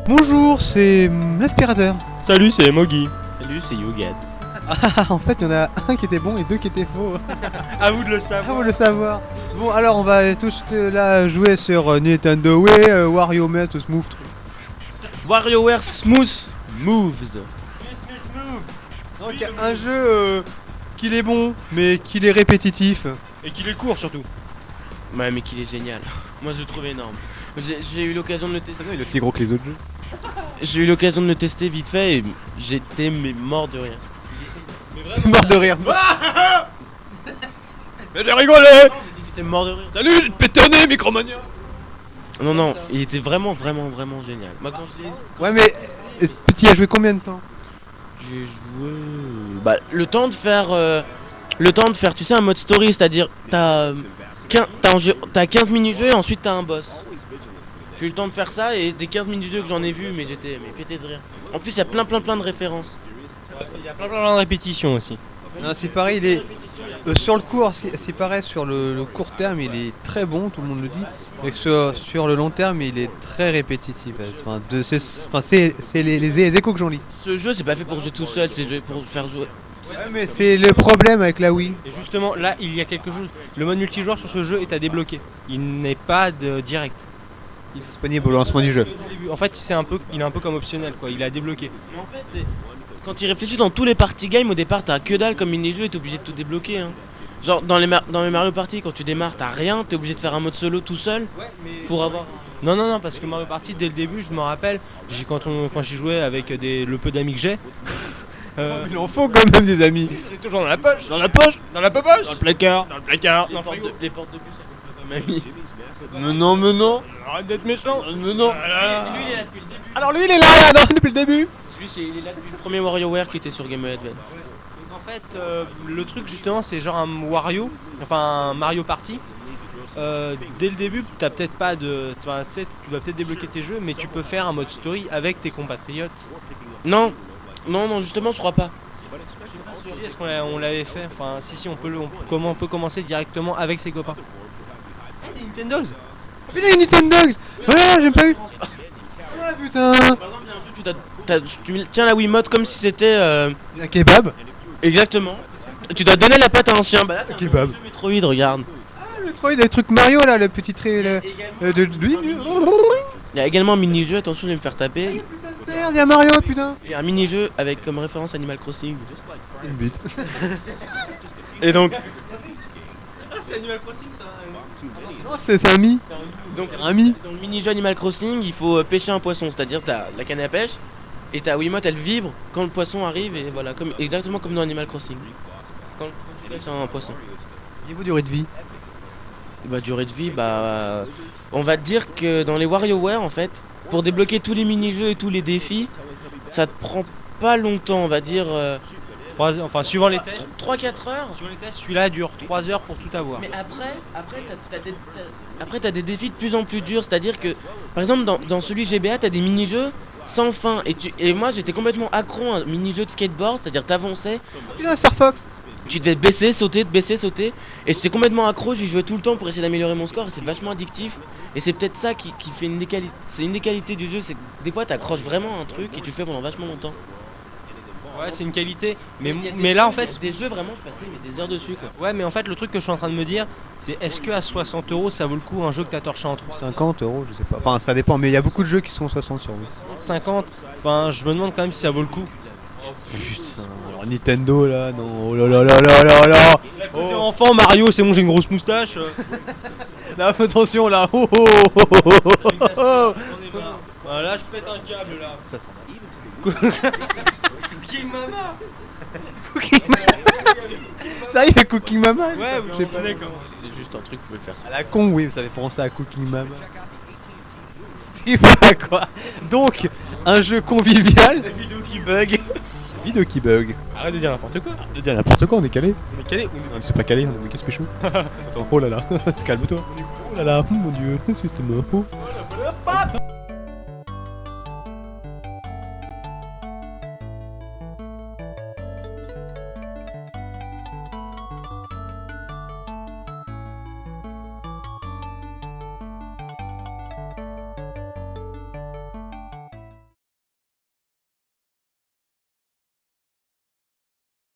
Bonjour, c'est l'aspirateur. Salut, c'est Mogi. Salut, c'est Yogat. Ah, en fait, il y en a un qui était bon et deux qui étaient faux. À vous de le Ah, savoir. vous le savoir. Bon, alors on va tous là jouer sur Nintendo Wii, Wario Met, Smooth. WarioWare Smooth Moves. Donc un jeu qu'il est bon, mais qu'il est répétitif. Et qu'il est court surtout. Ouais, mais qu'il est génial. Moi, je le trouve énorme. J'ai eu l'occasion de le tester. Il est aussi gros que les autres jeux. J'ai eu l'occasion de le tester vite fait et j'étais mort de rire. C'est mort de rire. Mais j'ai rigolé. J'étais mort de rire. Salut, j'ai pétonné, Micromania. Non, il était vraiment génial. Moi, quand je l'ai Ouais, mais petit a joué combien de temps? j'ai joué. Bah, le temps de faire, tu sais, un mode story, c'est-à-dire t'as 15 mini-jeux et ensuite t'as un boss. J'ai eu le temps de faire ça et des 15 mini-jeux que j'en ai vu, mais j'étais pété de rire. En plus, il y a plein de références. Il y a plein de répétitions aussi. Non, c'est pareil, il est sur le court, c'est pareil, sur le court terme, il est très bon, tout le monde le dit. Et que sur le long terme, il est très répétitif. C'est les échos que j'en lis. Ce jeu, c'est pas fait pour jouer tout seul, c'est pour faire jouer. Ouais, mais c'est le problème avec la Wii. Et justement, là, il y a quelque chose. Le mode multijoueur sur ce jeu est à débloquer. Il n'est pas de direct. Il est disponible au lancement du jeu. En fait, il est un peu comme optionnel, quoi. Il est à débloquer. Mais en fait, c'est. Quand tu réfléchis dans tous les party games, au départ, t'as que dalle comme mini-jeu et t'es obligé de tout débloquer. Hein. Genre, dans les Mario Party, quand tu démarres, t'as rien, t'es obligé de faire un mode solo tout seul pour avoir. Non, parce que Mario Party, dès le début, je me rappelle, quand j'y jouais avec le peu d'amis que j'ai. Il en faut quand même des amis. On est toujours dans la poche. Dans la poche. Dans la poche. Dans le placard. Dans le placard. Les portes de bus, ça compte pas comme ami. Mais non. Arrête d'être méchant. Mais non. Lui, il est là depuis le début. Alors lui, il est là depuis le début. Il est là depuis le premier WarioWare qui était sur Game Boy Advance. Donc en fait, le truc justement, c'est genre un un Mario Party. Dès le début, t'as peut-être pas de. Tu dois peut-être débloquer tes jeux, mais tu peux faire un mode story avec tes compatriotes. Non, justement, je crois pas. Si, est-ce qu'on l'avait fait? Enfin, si, on peut commencer directement avec ses copains. Des Nintendogs. Putain, une Nintendo. Voilà, j'ai pas eu. Ah putain. Par exemple, il y a un jeu, tu tiens la Wiimote comme si c'était. Un kebab. Exactement. Tu dois donner la patte à un chien. Bah là, t'as un Kebab. jeu Metroid, regarde. Ah, le Troy, le truc Mario là, le petit trait. Il y a également un mini-jeu, attention, je vais me faire taper. Merde, il y a Mario, putain. Il y a un mini-jeu avec comme référence Animal Crossing. Une bite. Et donc. C'est Animal Crossing, ça. Non, c'est un mi. Donc, Un mi. dans le mini-jeu Animal Crossing, il faut pêcher un poisson, c'est-à-dire t'as la canne à pêche et ta Wiimote elle vibre quand le poisson arrive et voilà, exactement comme dans Animal Crossing. Quand tu pêches un poisson. Niveau durée de vie. Et bah durée de vie, on va te dire que dans les WarioWare en fait, pour débloquer tous les mini-jeux et tous les défis, ça te prend pas longtemps, on va dire Suivant les tests. 3-4 heures. Suivant les tests, celui-là dure 3 heures pour tout avoir. Mais après t'as des défis de plus en plus durs, c'est-à-dire que par exemple dans celui GBA t'as des mini-jeux sans fin et moi j'étais complètement accro à un mini-jeu de skateboard, c'est-à-dire t'avançais, Putain, Star Fox. tu devais baisser, sauter et j'étais complètement accro, j'y jouais tout le temps pour essayer d'améliorer mon score et c'est vachement addictif et c'est peut-être ça qui fait une des qualités, c'est une des qualités du jeu, c'est que des fois t'accroches vraiment à un truc et tu le fais pendant vachement longtemps. Ouais, c'est une qualité. Il y a Mais là, en fait. des jeux vraiment je passais des heures dessus quoi. Ouais, mais en fait, le truc que je suis en train de me dire, c'est est-ce que à 60 € ça vaut le coup un jeu que t'as torché en 3 50 €, je sais pas. Enfin, ça dépend, mais il y a beaucoup de jeux qui sont 60 sur Wii. 50. Enfin, je me demande quand même si ça vaut le coup. Putain, alors Nintendo là, non, oh là là là là là là. Côté enfant, Mario, c'est bon, j'ai une grosse moustache. Là, attention là. Oh, oh, oh, oh, oh, oh, oh. Là, je pète un câble là. Ça Cooking Mama. Cooking Mama. Ça y est, Cooking Mama. Ouais, je sais pas. d'accord. C'est juste un truc que vous pouvez faire. À la con, oui, ça fait penser à Cooking Mama. C'est pas quoi. Donc, un jeu convivial. C'est vidéo qui bug. Vidéo qui bug. Arrête de dire n'importe quoi. De dire n'importe quoi, on est calé. On est calé. On c'est pas calé, on est qu'est-ce pécho. Attends, oh là là, calme-toi. Oh là là, mon dieu, c'est mort.